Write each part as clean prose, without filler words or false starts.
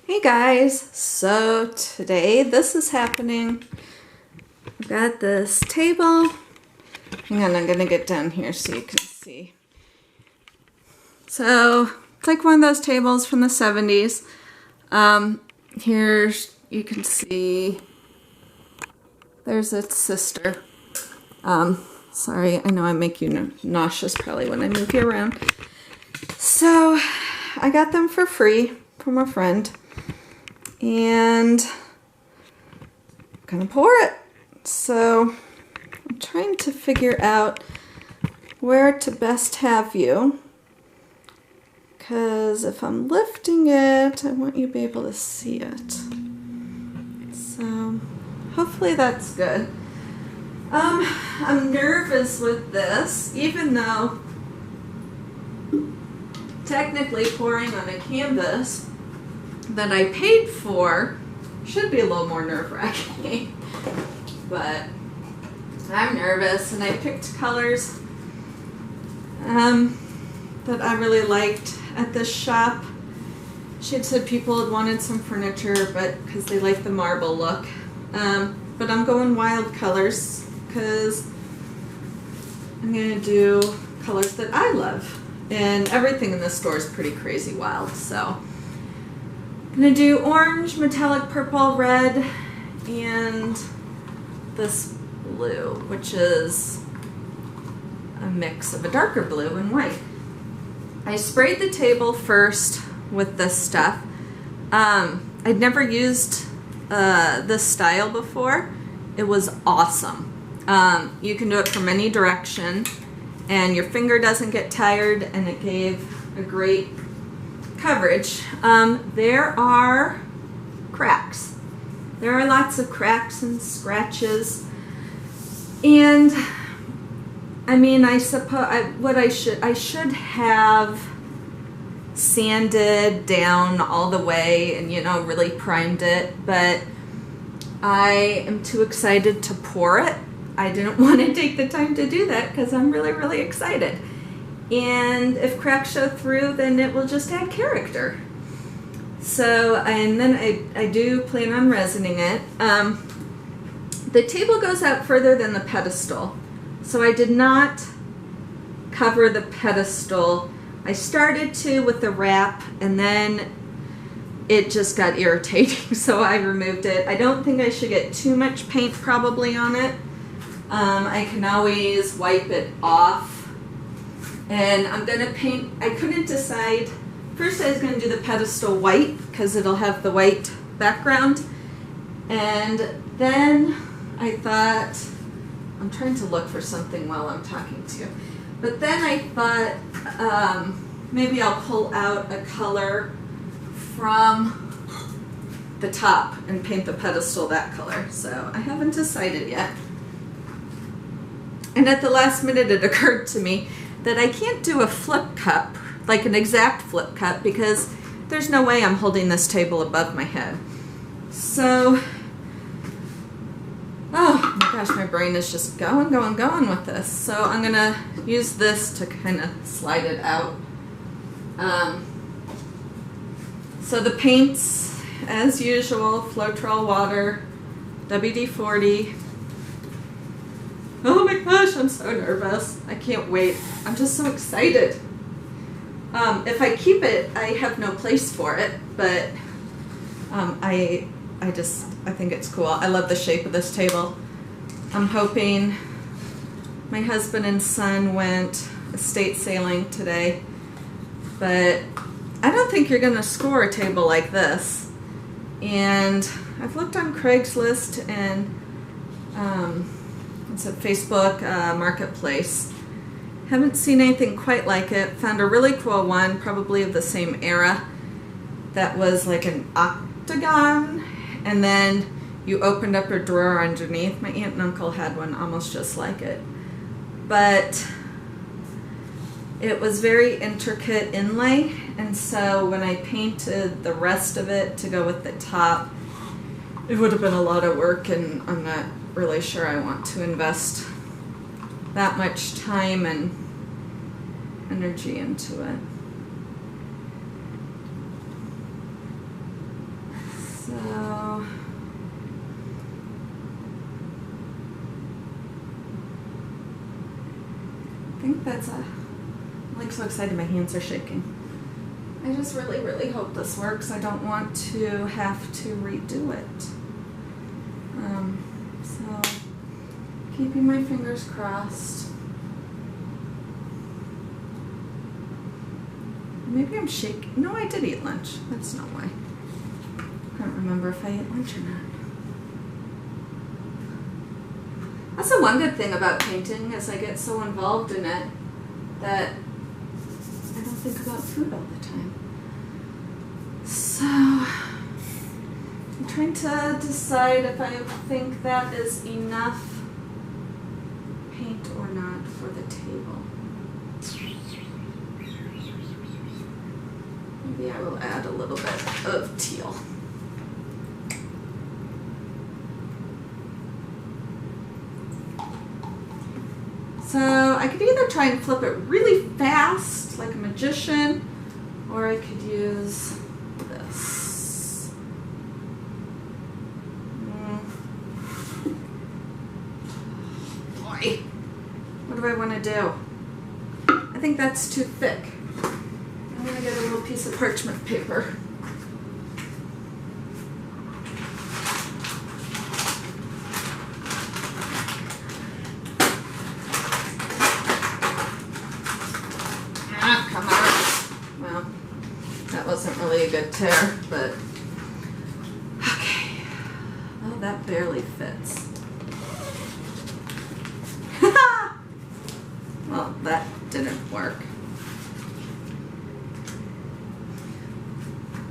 Hey guys, so today this is happening. I've got this table. Hang on, I'm gonna get down here so you can see. So it's like one of those tables from the 70s. Here you can see there's its sister. Sorry, I know I make you nauseous probably when I move you around. So I got them for free from a friend. And I'm gonna pour it. So I'm trying to figure out where to best have you, because if I'm lifting it, I want you to be able to see it. So hopefully that's good. I'm nervous with this, even though technically pouring on a canvas that I paid for should be a little more nerve-wracking, but I'm nervous, and I picked colors that I really liked at this shop. She had said people had wanted some furniture, but because they like the marble look, but I'm going wild colors because I'm gonna do colors that I love, and everything in this store is pretty crazy wild. So I'm gonna do orange, metallic purple, red, and this blue, which is a mix of a darker blue and white. I sprayed the table first with this stuff. I'd never used this style before. It was awesome. You can do it from any direction, and your finger doesn't get tired, and it gave a great coverage. There are cracks. There are lots of cracks and scratches, and I mean, I suppose I should have sanded down all the way and really primed it, but I am too excited to pour it. I didn't want to take the time to do that because I'm really excited. And if cracks show through, then it will just add character. So, and then I do plan on resining it. The table goes out further than the pedestal, so I did not cover the pedestal. I started to with the wrap, and then it just got irritating, so I removed it. I don't think I should get too much paint probably on it. I can always wipe it off. And I'm gonna paint, I couldn't decide. First I was gonna do the pedestal white because it'll have the white background. And then I thought, I'm trying to look for something while I'm talking to you. But then I thought maybe I'll pull out a color from the top and paint the pedestal that color. So I haven't decided yet. And at the last minute it occurred to me that I can't do a flip cup, like an exact flip cup, because there's no way I'm holding this table above my head. So, oh my gosh, my brain is just going with this. So I'm gonna use this to kind of slide it out. So the paints, as usual, floetrol water, WD-40. Oh my gosh, I'm so nervous. I can't wait. I'm just so excited. If I keep it, I have no place for it, but I think it's cool. I love the shape of this table. I'm hoping, my husband and son went estate sailing today, but I don't think you're gonna score a table like this. And I've looked on Craigslist and it's a Facebook marketplace. Haven't seen anything quite like it. Found a really cool one, probably of the same era, that was like an octagon, and then you opened up a drawer underneath. My aunt and uncle had one almost just like it. But it was very intricate inlay, and so when I painted the rest of it to go with the top, it would have been a lot of work, and I'm not really sure I want to invest that much time and energy into it. So I think that's I'm like so excited, my hands are shaking. I just really, really hope this works. I don't want to have to redo it. So keeping my fingers crossed. Maybe I'm shaking. No, I did eat lunch. That's not why. I don't remember if I ate lunch or not. That's the one good thing about painting is I get so involved in it that I don't think about food all the time. So I'm trying to decide if I think that is enough paint or not for the table. Maybe I will add a little bit of teal. So I could either try and flip it really fast, like a magician, or I could use this. Boy, what do I want to do? I think that's too thick. I'm going to get a little piece of parchment paper. Come on. Well, that wasn't really a good tear, but okay. Oh, that barely fits. Well, that didn't work.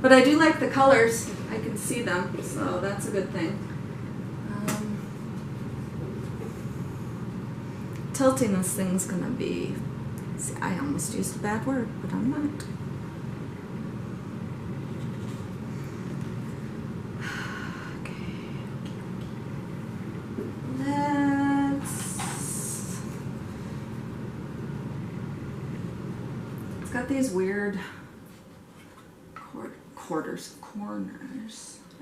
But I do like the colors. I can see them, so that's a good thing. Tilting this thing's gonna be, see, I almost used a bad word, but I'm not. Okay. It's got these weird corners,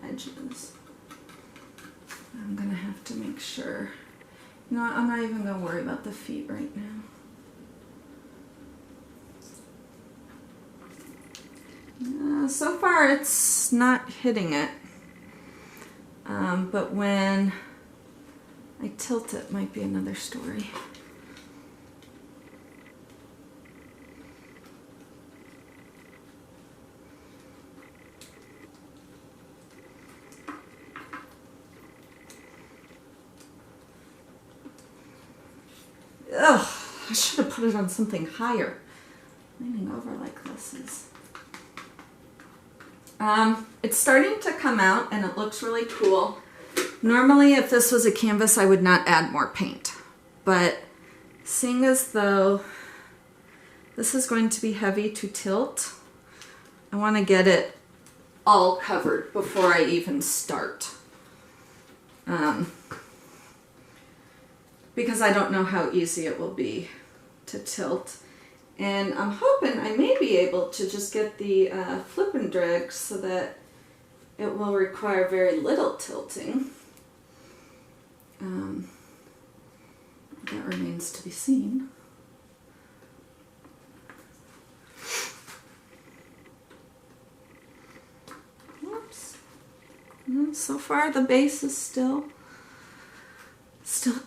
edges. I'm gonna have to make sure. You know what, I'm not even gonna worry about the feet right now. So far it's not hitting it, but when I tilt it might be another story. Ugh, I should have put it on something higher. Leaning over like this is... it's starting to come out and it looks really cool. Normally if this was a canvas I would not add more paint, but seeing as though this is going to be heavy to tilt, I want to get it all covered before I even start. Because I don't know how easy it will be to tilt. And I'm hoping I may be able to just get the flip and drag so that it will require very little tilting. That remains to be seen. Whoops. And so far the base is still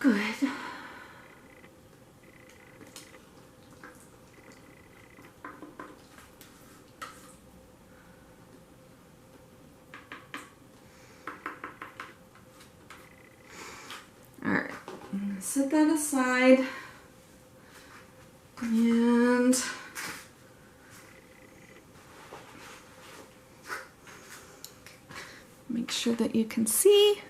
good. Alright, I'm gonna set that aside and make sure that you can see.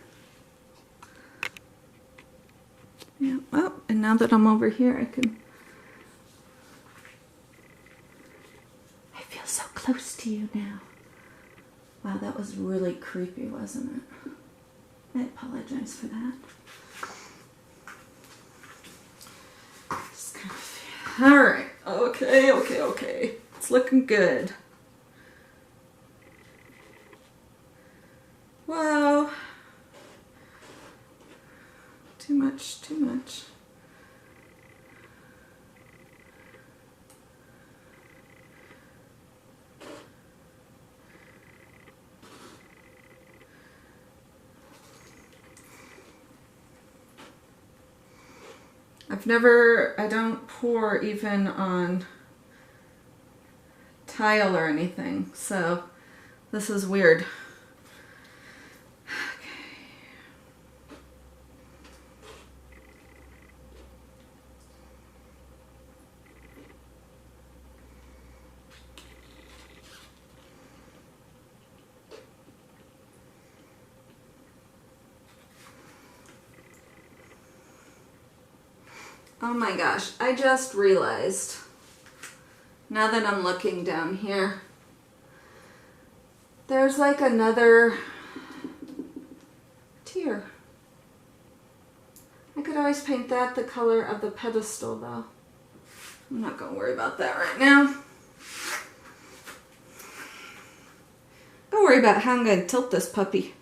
Yeah, oh, and now that I'm over here, I feel so close to you now. Wow, that was really creepy, wasn't it? I apologize for that. Just kind of, all right, okay. It's looking good. Whoa. Too much, too much. I don't pour even on tile or anything, so this is weird. Oh my gosh, I just realized, now that I'm looking down here, there's like another tier. I could always paint that the color of the pedestal though. I'm not going to worry about that right now. Don't worry about how I'm going to tilt this puppy.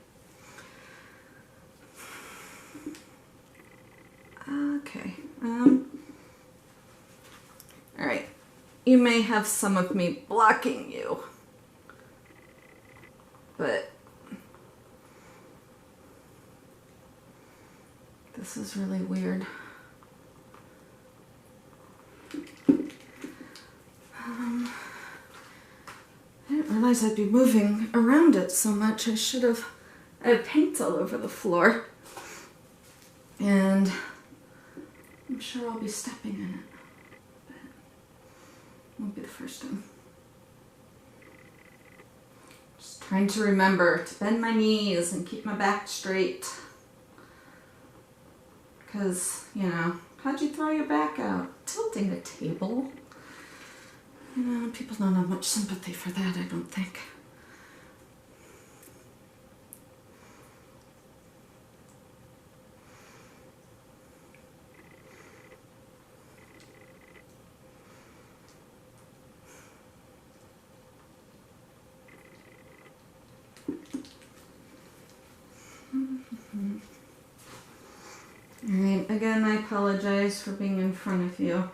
Okay. All right. You may have some of me blocking you, but this is really weird. I didn't realize I'd be moving around it so much. I had paint all over the floor, and I'm sure I'll be stepping in it, but won't be the first time. Just trying to remember to bend my knees and keep my back straight. Because, you know, how'd you throw your back out? Tilting a table. You know, people don't have much sympathy for that, I don't think. Alright, again, I apologize for being in front of you.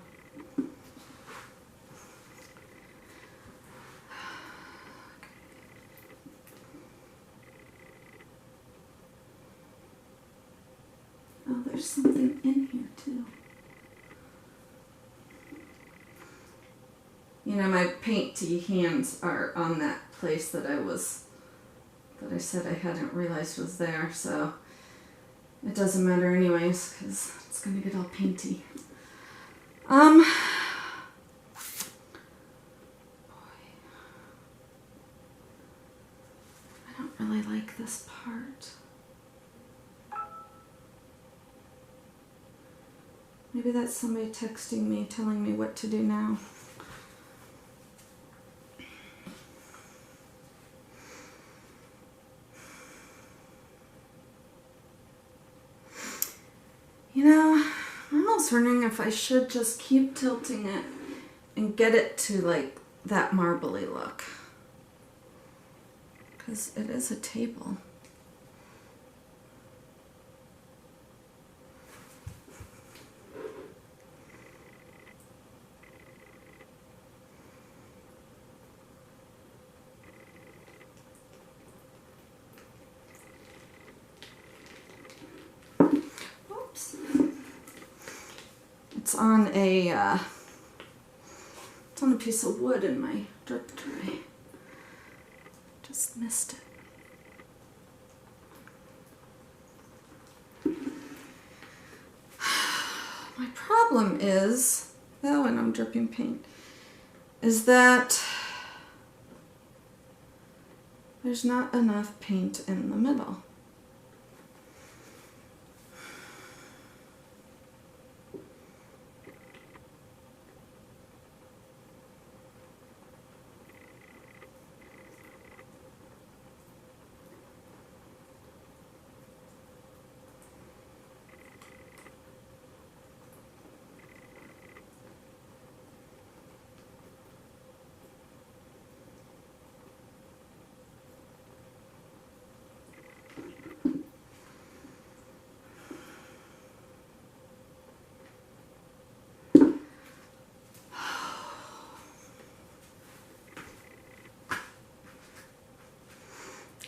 Oh, there's something in here too. You know, my painty hands are on that place that I said I hadn't realized was there, so it doesn't matter anyways, because it's going to get all painty. Boy. I don't really like this part. Maybe that's somebody texting me, telling me what to do now. You know, I'm almost wondering if I should just keep tilting it and get it to like that marbly look. Because it is a table. It's on a piece of wood in my drip tray. Just missed it. My problem is, though, and I'm dripping paint, is that there's not enough paint in the middle.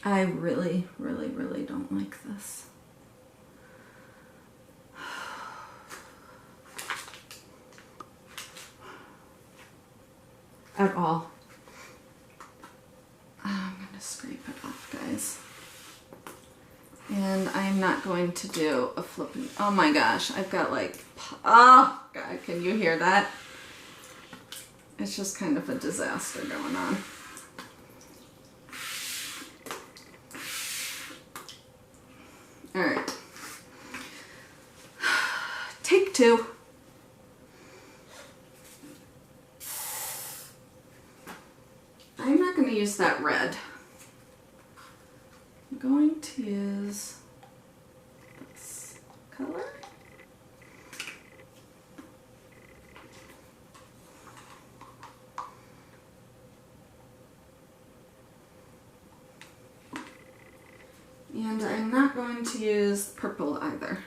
I really, really, really don't like this. At all. I'm going to scrape it off, guys. And I'm not going to do a flipping. Oh my gosh, I've got like, oh God, can you hear that? It's just kind of a disaster going on. All right. Take two. I'm not going to use that red. I'm going to use this color. And I'm not going to use purple either.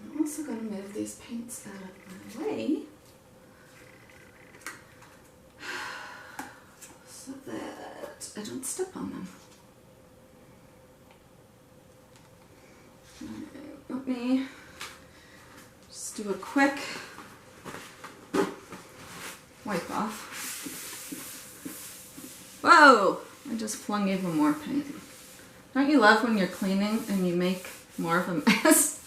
I'm also going to move these paints out of my way so that I don't step on them. Alright, let me just do a quick wipe off. Whoa! I just flung even more paint. Don't you love when you're cleaning and you make more of a mess?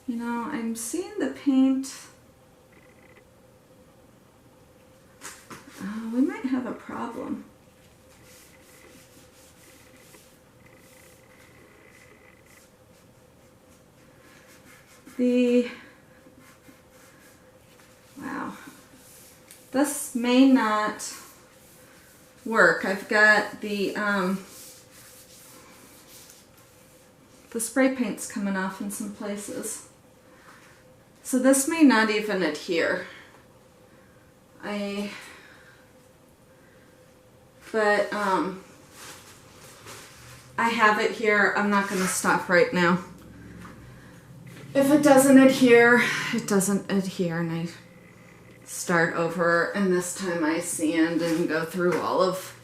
You know, I'm seeing the paint. We might have a problem. Wow. This may not work. I've got the spray paint's coming off in some places. So this may not even adhere. But I have it here. I'm not going to stop right now. If it doesn't adhere, it doesn't adhere, and I start over, and this time I sand and go through all of,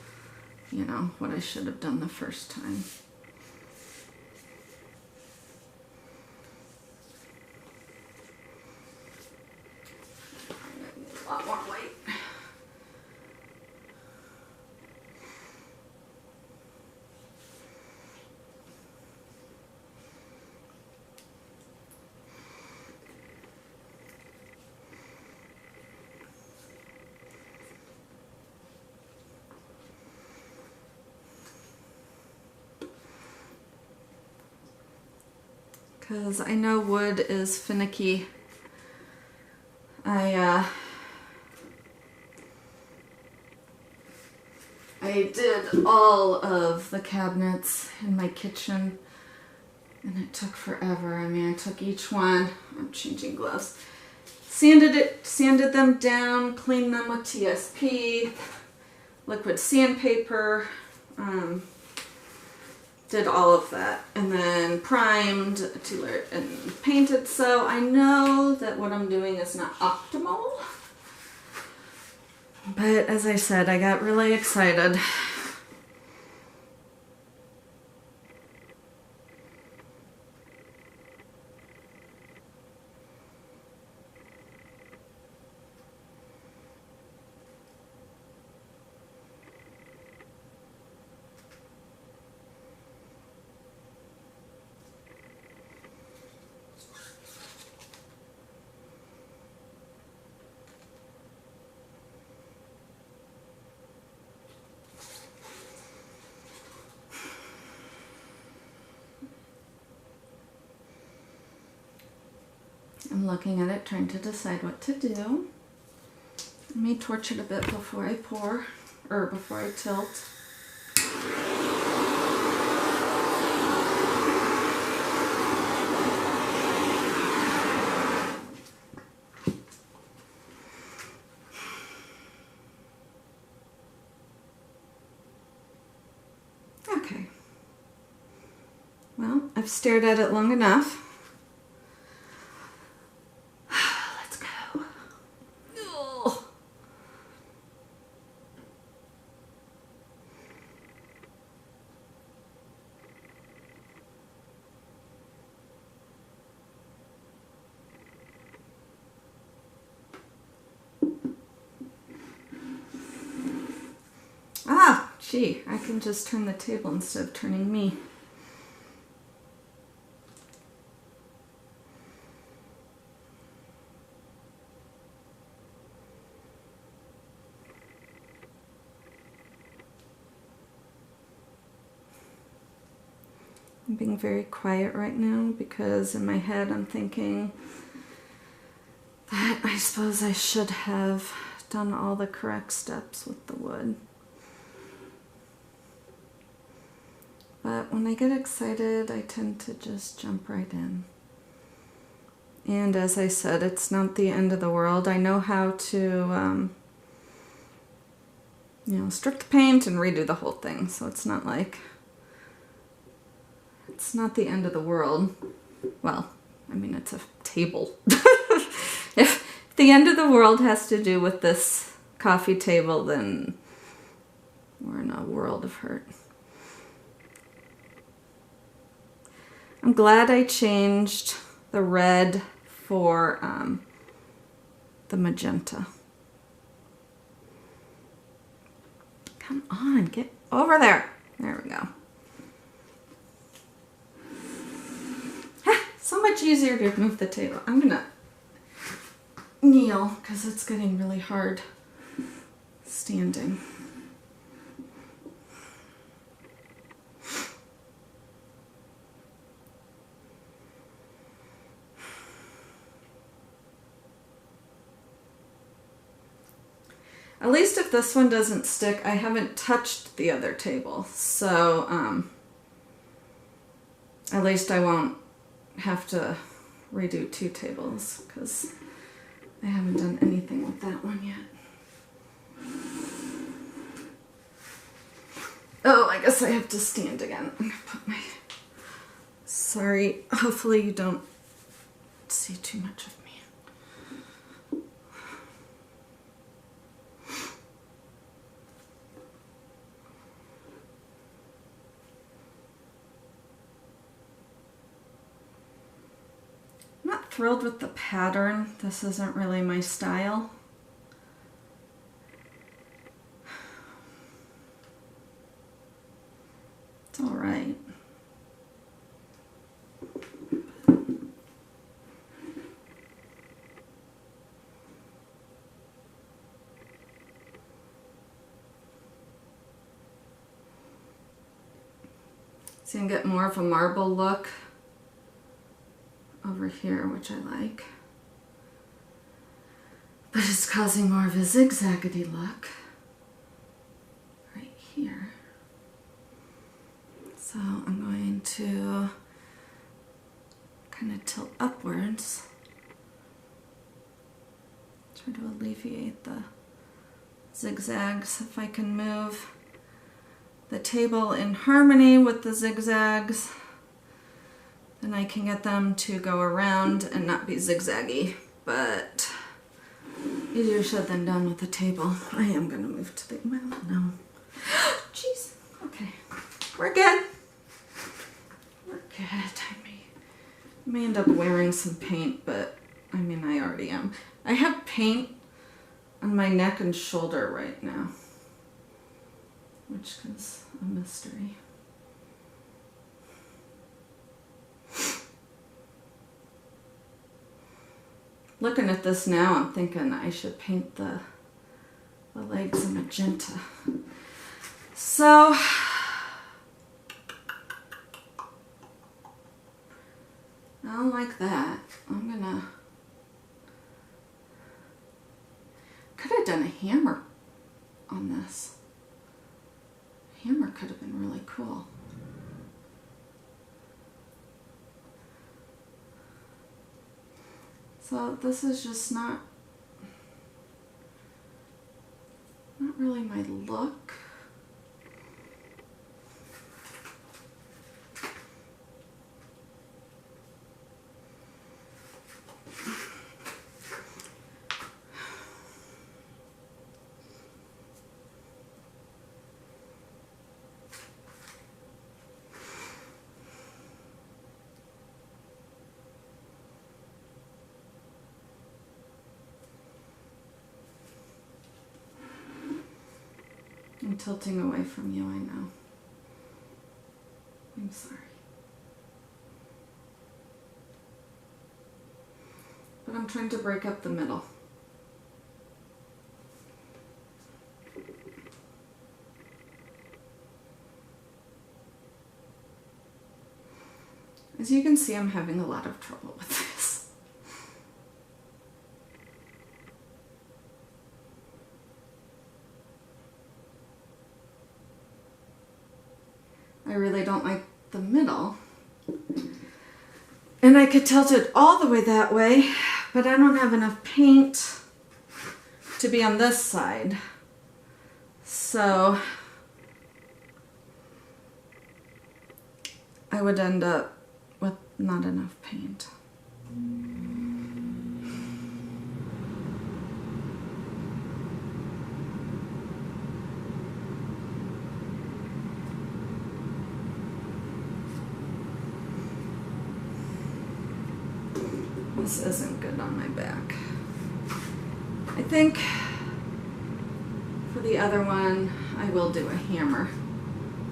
you know, what I should have done the first time. A lot more white. Because I know wood is finicky. I did all of the cabinets in my kitchen and it took forever. I mean, I took each one, I'm changing gloves, sanded them down, cleaned them with TSP, liquid sandpaper, did all of that, and then primed, and painted. So I know that what I'm doing is not optimal. But as I said, I got really excited. I'm looking at it, trying to decide what to do. Let me torch it a bit before I pour, or before I tilt. Okay. Well, I've stared at it long enough. Let's go. Ugh. Ah, gee, I can just turn the table instead of turning me. I'm being very quiet right now because in my head I'm thinking that I suppose I should have done all the correct steps with the wood. But when I get excited, I tend to just jump right in. And as I said, it's not the end of the world. I know how to, strip the paint and redo the whole thing. So it's not like, it's not the end of the world. Well, I mean, it's a table. If the end of the world has to do with this coffee table, then we're in a world of hurt. I'm glad I changed the red for the magenta. Come on, get over there. There we go. So much easier to move the table. I'm gonna kneel because it's getting really hard standing. At least if this one doesn't stick, I haven't touched the other table, so at least I won't have to redo 2 tables because I haven't done anything with that one yet. Oh, I guess I have to stand again. I'm gonna put my... Sorry, hopefully you don't see too much of me. Thrilled with the pattern. This isn't really my style. It's all right. So you can get more of a marble look over here, which I like. But it's causing more of a zigzaggedy look right here. So I'm going to kind of tilt upwards, try to alleviate the zigzags. If I can move the table in harmony with the zigzags, then I can get them to go around and not be zigzaggy, but easier said than done with the table. I am gonna move to the, well, no. Jeez, okay, we're good. We're good. I may end up wearing some paint, but I mean, I already am. I have paint on my neck and shoulder right now, which is a mystery. Looking at this now, I'm thinking I should paint the legs a magenta. So, I don't like that. I'm gonna... Could have done a hammer on this. Hammer could have been really cool. So this is just not really my look. I'm tilting away from you, I know. I'm sorry. But I'm trying to break up the middle. As you can see, I'm having a lot of trouble with this. I really don't like the middle. And I could tilt it all the way that way, but I don't have enough paint to be on this side. So I would end up with not enough paint. This isn't good on my back. I think for the other one, I will do a hammer,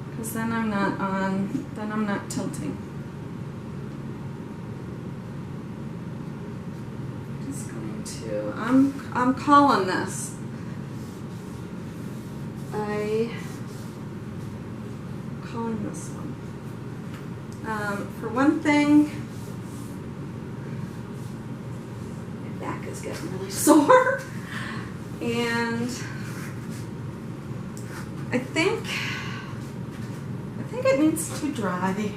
because then I'm not tilting. Just going to, I'm calling this. I'm calling this one. For one thing, is getting really sore, and I think it needs to dry,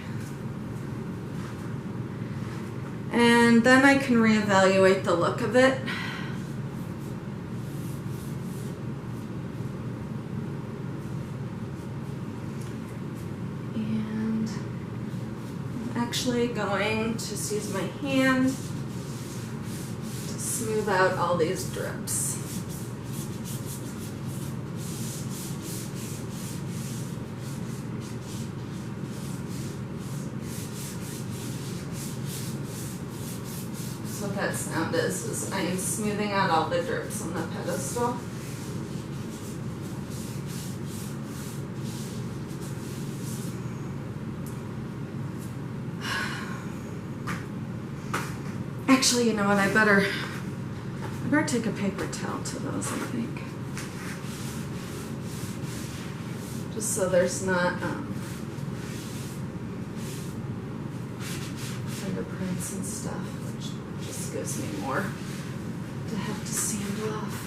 and then I can reevaluate the look of it. And I'm actually going to use my hand smooth out all these drips. So what that sound is I am smoothing out all the drips on the pedestal. Actually, you know what, I better take a paper towel to those, I think. Just so there's not fingerprints and stuff, which just gives me more to have to sand off.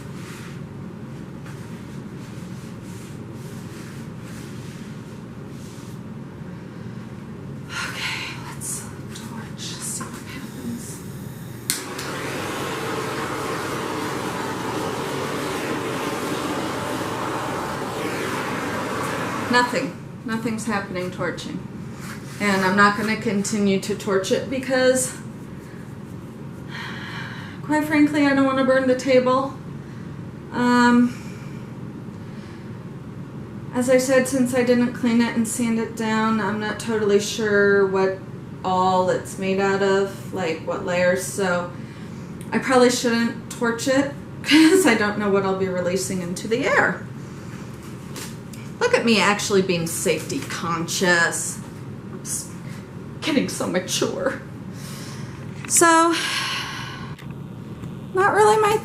Okay, let's torch, see what happens. Nothing's happening torching. And I'm not going to continue to torch it because, quite frankly, I don't want to burn the table. As I said, since I didn't clean it and sand it down, I'm not totally sure what all it's made out of, like what layers, so I probably shouldn't torch it because I don't know what I'll be releasing into the air. Look at me actually being safety conscious. I'm just getting so mature. So, not really my